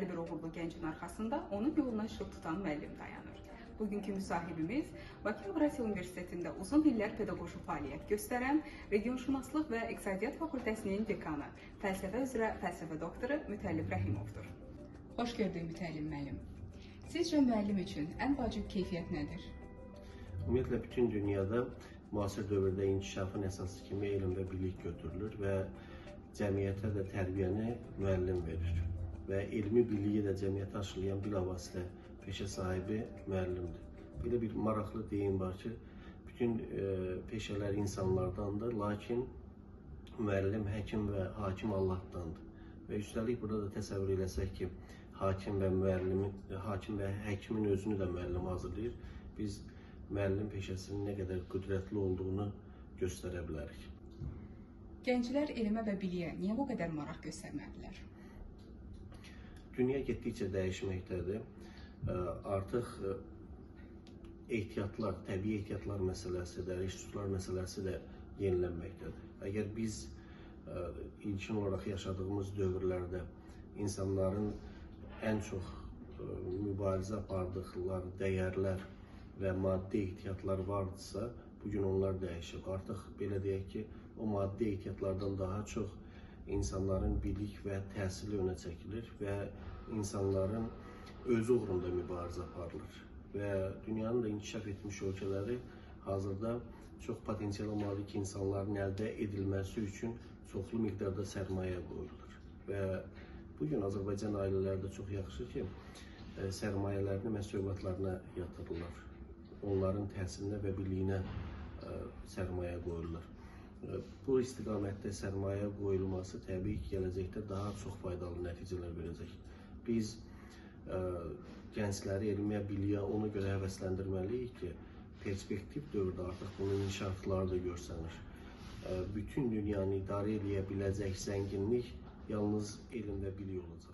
hər bir uğurlu gəncin arxasında onun yoluna işıq tutan müəllim dayanır. Bugünkü müsahibimiz Bakı Avrasiya Universitetində uzun illər pedaqoji fəaliyyət göstərən, regionşünaslıq və İqtisadiyyat Fakültəsinin dekanı, fəlsəfə üzrə fəlsəfə doktoru Mütəllib Rəhimovdur. Xoş gördük Mütəllib müəllim. Sizcə müəllim üçün ən vacib keyfiyyət nədir? Ümumiyyətlə, bütün dünyada müasir dövrdə inkişafın əsası kimi elm və bilik götürülür və cəmiyyətə də tərbiyəni müəllim verir. Və elmi biliyi də cəmiyyətə aşılayan bilavasitə peşə sahibi müəllimdir. Belə bir maraqlı deyim var ki, bütün peşələr insanlardandır, lakin müəllim, həkim və hakim Allahdandır. Və üstəlik burada da təsəvvür eləsək ki, hakim və həkimin özünü də müəllim hazırlayır. Biz müəllim peşəsinin nə qədər qüdrətli olduğunu göstərə bilərik. Gənclər elmə və biliyə niyə bu qədər maraq göstərmədilər? Dünya getdikcə dəyişməkdədir. Artıq ehtiyatlar, təbii ehtiyatlar məsələsi də, resurslar məsələsi də yenilənməkdədir. Əgər biz ilkin olaraq yaşadığımız dövrlərdə insanların ən çox mübarizə apardıqları dəyərlər və maddi ehtiyatlar vardısa, bugün onlar dəyişib. Artıq belə deyək ki, o maddi ehtiyatlardan daha çox insanların bilik və təhsili önə çəkilir və insanların özü uğrunda mübarizə aparılır. Və dünyanın da inkişaf etmiş ölkələri hazırda çox potensiala malik insanların əldə edilməsi üçün çoxlu miqdarda sərmayə qoyulur. Və bugün Azərbaycan ailələri də çox yaxşı ki, sərmayələrini məhz övladlarına yatırırlar. Onların təhsilinə və biliyinə sərmayə qoyurlar. Bu istiqamətdə sərmayə qoyulması təbii ki, gələcəkdə daha çox faydalı nəticələr verəcək. Biz gəncləri elmiyə, biliyə ona görə həvəsləndirməliyik ki, perspektiv dövrdə artıq bunun inkişafları da görsənir. Bütün dünyanı idarə edə biləcək zənginlik yalnız elm və bilik olacaq.